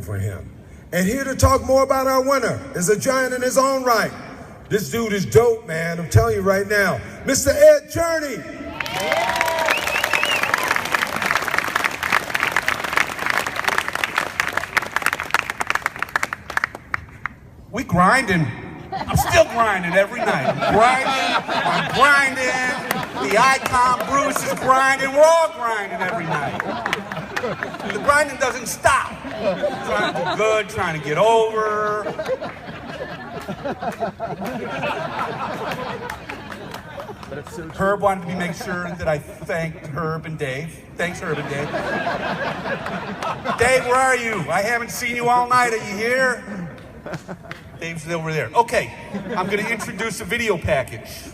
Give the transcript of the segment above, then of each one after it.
for him. And here to talk more about our winner is a giant in his own right. This dude is dope, man. I'm telling you right now. Mr. Ed Journey. We grinding. I'm still grinding every night. I'm grinding. The icon Bruce is grinding. We're all grinding every night. The grinding doesn't stop. Trying to do good, trying to get over. Herb wanted me to make sure that I thanked Herb and Dave. Thanks, Herb and Dave. Dave, where are you? I haven't seen you all night. Are you here? Dave's over there. Okay, I'm going to introduce a video package.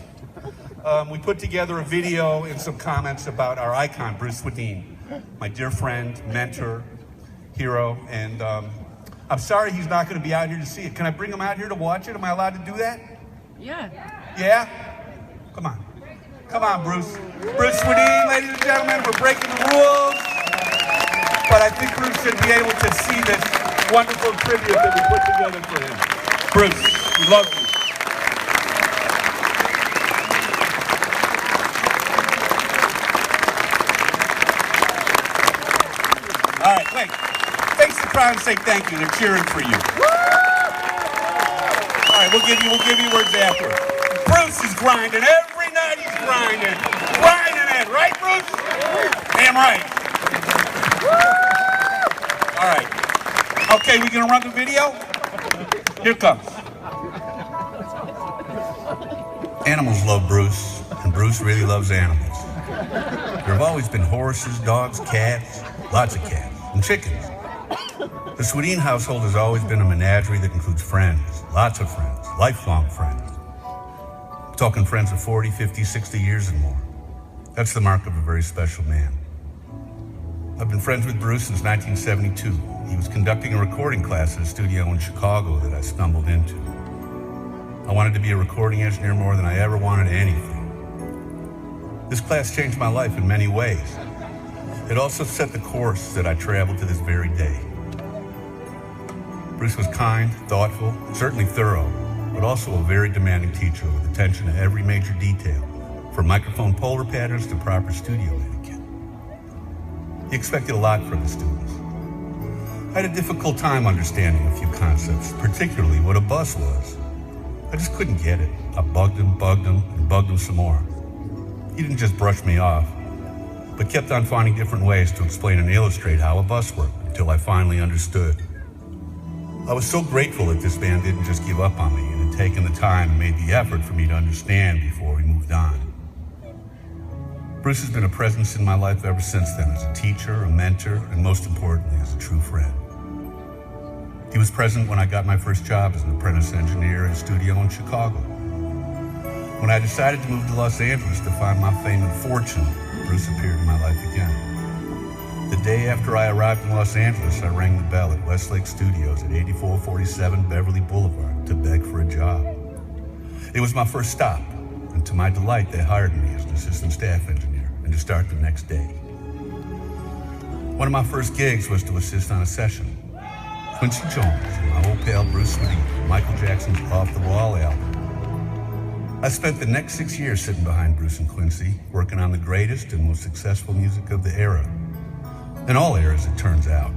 We put together a video and some comments about our icon, Bruce Swedien, my dear friend, mentor, hero, and I'm sorry he's not going to be out here to see it. Can I bring him out here to watch it? Am I allowed to do that? Yeah. Yeah? Come on. Come on, Bruce. Bruce Swedien, ladies and gentlemen, we're breaking the rules. But I think Bruce should be able to see this wonderful tribute that we put together for him. Bruce, we love you. All right, wait. Face the crowd and say thank you. They're cheering for you. All right, we'll give you words after. Bruce is grinding. Every night he's grinding. Grinding it, right, Bruce? Damn right. All right. Okay, we gonna run the video? Here it comes. Animals love Bruce, and Bruce really loves animals. There have always been horses, dogs, cats, lots of cats, and chickens. The Swedien household has always been a menagerie that includes friends, lots of friends, lifelong friends. I'm talking friends of 40, 50, 60 years and more. That's the mark of a very special man. I've been friends with Bruce since 1972. He was conducting a recording class at a studio in Chicago that I stumbled into. I wanted to be a recording engineer more than I ever wanted anything. This class changed my life in many ways. It also set the course that I traveled to this very day. Bruce was kind, thoughtful, certainly thorough, but also a very demanding teacher with attention to every major detail, from microphone polar patterns to proper studio etiquette. He expected a lot from the students. I had a difficult time understanding a few concepts, particularly what a bus was. I just couldn't get it. I bugged him, and bugged him some more. He didn't just brush me off, but kept on finding different ways to explain and illustrate how a bus worked until I finally understood. I was so grateful that this man didn't just give up on me and had taken the time and made the effort for me to understand before we moved on. Bruce has been a presence in my life ever since then as a teacher, a mentor, and most importantly, as a true friend. He was present when I got my first job as an apprentice engineer in a studio in Chicago. When I decided to move to Los Angeles to find my fame and fortune, Bruce appeared in my life again. The day after I arrived in Los Angeles, I rang the bell at Westlake Studios at 8447 Beverly Boulevard to beg for a job. It was my first stop, and to my delight, they hired me as an assistant staff engineer and to start the next day. One of my first gigs was to assist on a session. Quincy Jones and my old pal Bruce Swedien, Michael Jackson's Off the Wall album. I spent the next 6 years sitting behind Bruce and Quincy, working on the greatest and most successful music of the era. In all eras, it turns out.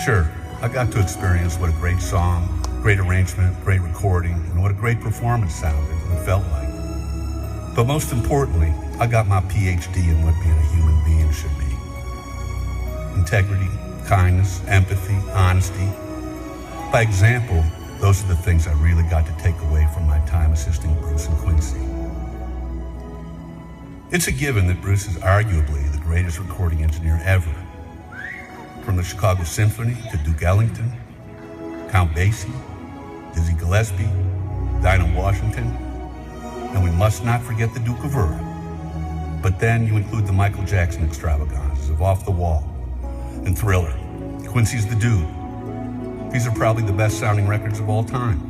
Sure, I got to experience what a great song, great arrangement, great recording, and what a great performance sounded and felt like. But most importantly, I got my PhD in what being a human being should be. Integrity, kindness, empathy, honesty. By example, those are the things I really got to take away from my time assisting Bruce and Quincy. It's a given that Bruce is arguably the greatest recording engineer ever. From the Chicago Symphony to Duke Ellington, Count Basie, Dizzy Gillespie, Dinah Washington, and we must not forget the Duke of Earl. But then you include the Michael Jackson extravagances of Off the Wall and Thriller. Quincy's the dude. These are probably the best sounding records of all time.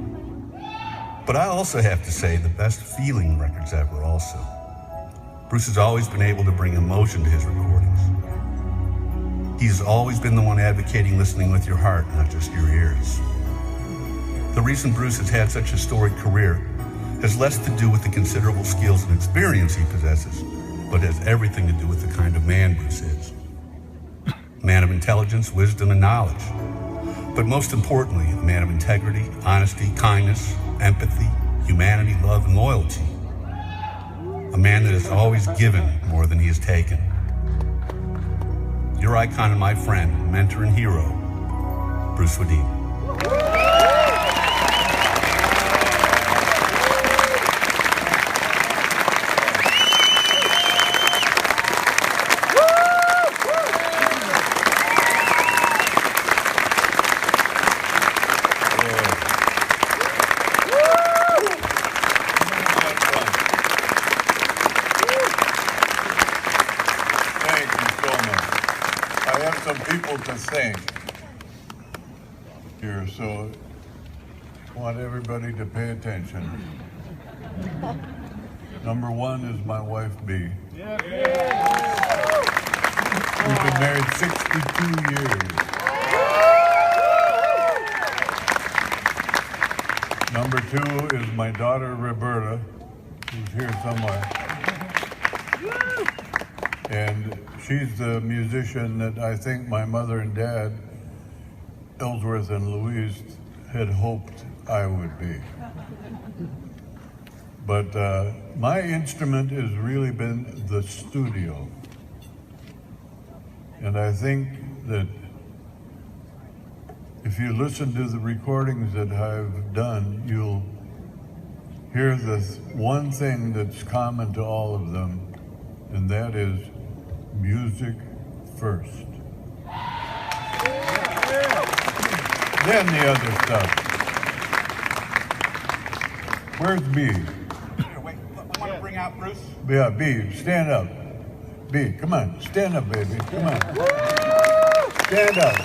But I also have to say the best feeling records ever also. Bruce has always been able to bring emotion to his recordings. He's always been the one advocating listening with your heart, not just your reason Bruce has had such a storied career has less to do with the considerable skills and experience he possesses, but has everything to do with the kind of man Bruce is. A man of intelligence, wisdom, and knowledge. But most importantly, a man of integrity, honesty, kindness, empathy, humanity, love, and loyalty. A man that has always given more than he has taken. Your icon and my friend, mentor and hero, Bruce Swedien. To thank here, so I want everybody to pay attention. Number one is my wife, B. We've been married 62 years. Number two is my daughter, Roberta, who's here somewhere. And she's the musician that I think my mother and dad, Ellsworth and Louise, had hoped I would be. But my instrument has really been the studio. And I think that if you listen to the recordings that I've done, you'll hear this one thing that's common to all of them, and that is music first. Then the other stuff. Where's B? Wait, I want to bring out Bruce. Yeah, B, stand up. B, come on, stand up, baby, come on. Stand up.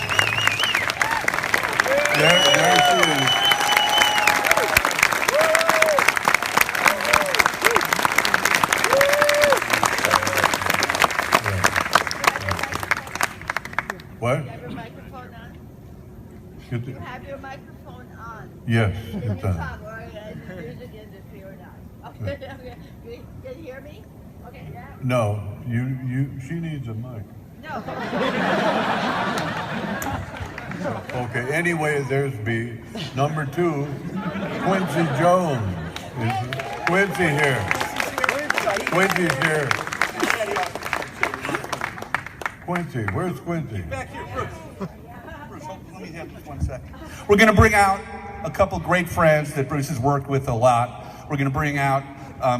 There she is. What? You have your microphone on? You have your microphone on. Yes, it's You on. talk, or the music industry or not. Okay, okay. Can you hear me? Okay. Yeah. No, she needs a mic. No. Okay, anyway, there's B. Number two, Quincy Jones. Is Quincy here? Quincy's here. Quincy, where's Quincy? Back here, Bruce. Bruce, let me have this 1 second. We're going to bring out a couple great friends that Bruce has worked with a lot. We're going to bring out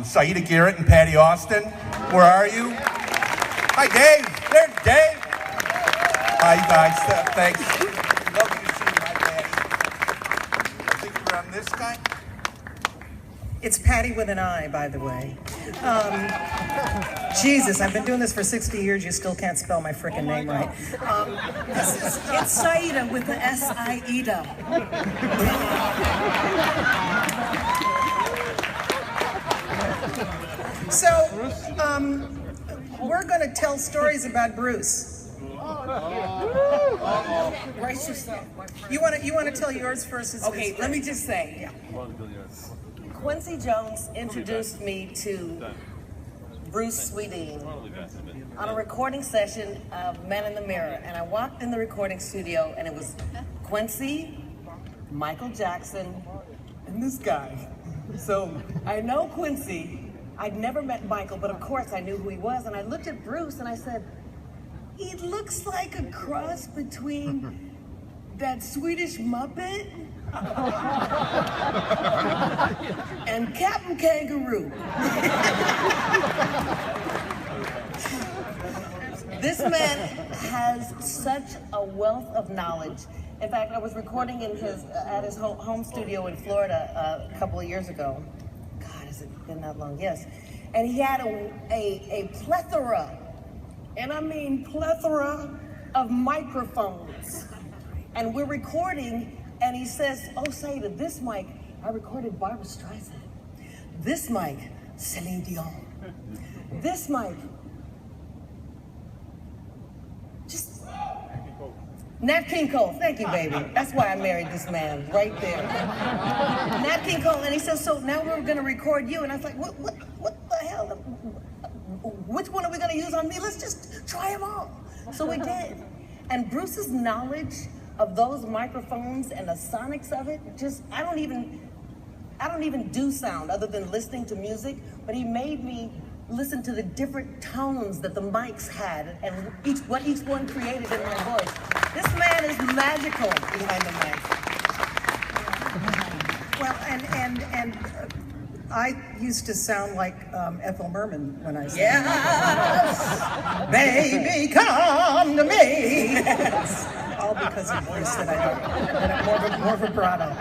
Saida Garrett and Patty Austin. Where are you? Hi, Dave. There's Dave. Hi, you guys. Thanks. Lovely to see you. Hi, Patty. I think you're on this guy. It's Patty with an I, by the way. Jesus, I've been doing this for 60 years. You still can't spell my frickin' name right. It's Saida with the S-I-E-D-A. So, we're going to tell stories about Bruce. Brace yourself. You want to tell yours first? Okay, let me just say. Quincy Jones introduced me to Bruce Swedien on a recording session of Man in the Mirror. And I walked in the recording studio and it was Quincy, Michael Jackson, and this guy. So I know Quincy. I'd never met Michael, but of course I knew who he was. And I looked at Bruce and I said, he looks like a cross between that Swedish Muppet and Captain Kangaroo. This man has such a wealth of knowledge. In fact, I was recording in at his home studio in Florida a couple of years ago. God, has it been that long? Yes. And he had a plethora, and I mean plethora, of microphones. And we're recording, and he says, oh, Saida, this mic, I recorded Barbra Streisand. This mic, Celine Dion. This mic, just Nat King Cole, thank you, baby. That's why I married this man, right there. Nat King Cole, and he says, so now we're gonna record you. And I was like, what the hell? Which one are we gonna use on me? Let's just try them all. So we did. And Bruce's knowledge of those microphones and the sonics of it, just, I don't even do sound other than listening to music, but he made me listen to the different tones that the mics had and what each one created in my voice. This man is magical behind the mic. Well, and I used to sound like Ethel Merman when I sang. Yes! Baby, come to me. Yes. All because of Bruce that I don't, more vibrato.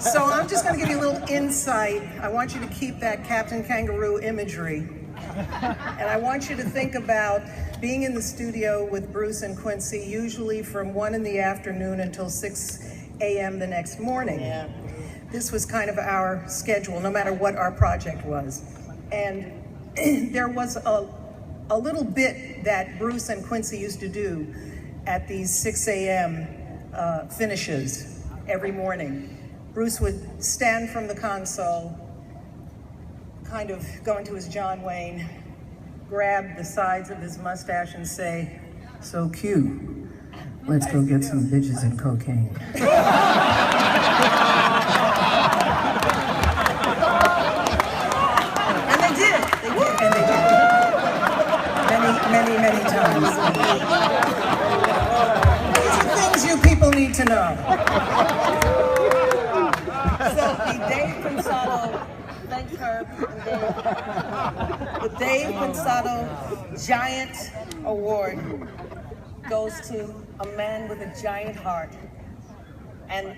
So I'm just going to give you a little insight. I want you to keep that Captain Kangaroo imagery. And I want you to think about being in the studio with Bruce and Quincy, usually from 1 in the afternoon until 6 a.m. the next morning. Yeah. This was kind of our schedule, no matter what our project was. And there was a little bit that Bruce and Quincy used to do at these 6 a.m. Finishes every morning. Bruce would stand from the console, kind of go into his John Wayne, grab the sides of his mustache and say, so Q, let's go get some bitches and cocaine. And they did. And they did. Many times. These are things you people need to know. So the Dave Pensado, thanks Herb, the Dave Pensado Giant Award goes to a man with a giant heart and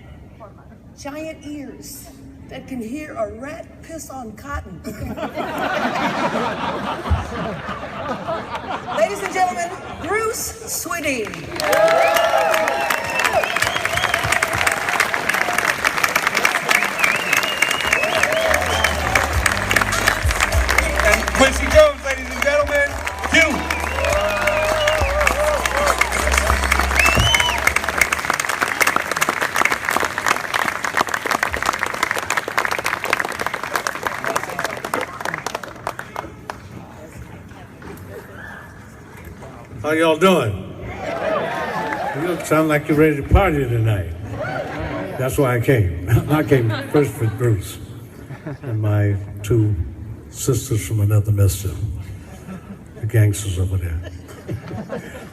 giant ears that can hear a rat piss on cotton. Ladies and gentlemen, Bruce Swedien. And Quincy Jones, ladies and gentlemen, Q. How y'all doing? You look sound like you're ready to party tonight. That's why I came. I came first with Bruce and my two sisters from another mister, the gangsters over there.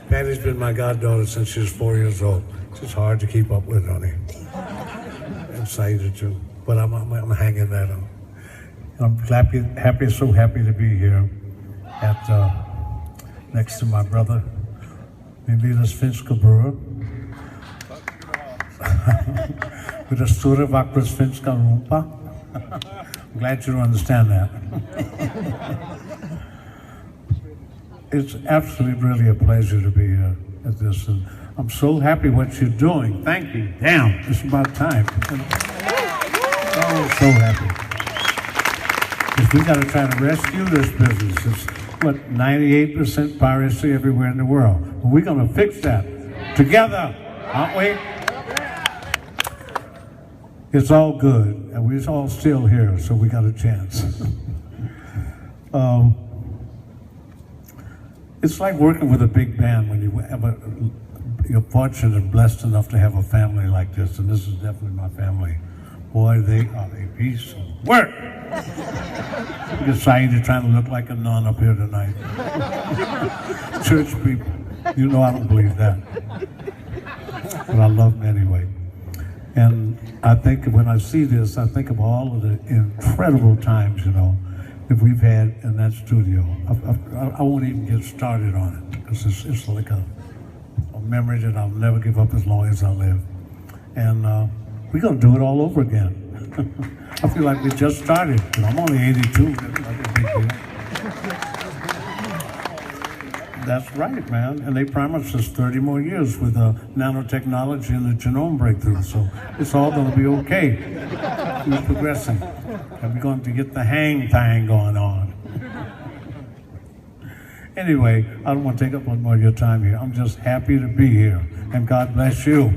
Patty's been my goddaughter since she was 4 years old. It's hard to keep up with, honey. I'm excited too, but I'm hanging that on. I'm so happy to be here at next to my brother, Militas Finska Brewer. With a stora vackra svenska rumpa. I'm glad you understand that. It's absolutely really a pleasure to be here at this, and I'm so happy what you're doing. Thank you. Damn, it's about time. Oh, so happy. Because we got to try to rescue this business. It's, 98% piracy everywhere in the world. But we're going to fix that together, aren't we? It's all good, and we're all still here, so we got a chance. It's like working with a big band when you're fortunate and blessed enough to have a family like this, and this is definitely my family. Boy, they are a piece of work. Look at Saida trying to look like a nun up here tonight. Church people, you know I don't believe that. But I love them anyway. And I think when I see this, I think of all of the incredible times, that we've had in that studio. I won't even get started on it, because it's like a memory that I'll never give up as long as I live. And we're going to do it all over again. I feel like we just started, but I'm only 82. That's right, man. And they promised us 30 more years with nanotechnology and the genome breakthrough. So it's all going to be okay. We're progressing. And we're going to get the hang thang going on. Anyway, I don't want to take up one more of your time here. I'm just happy to be here, and God bless you.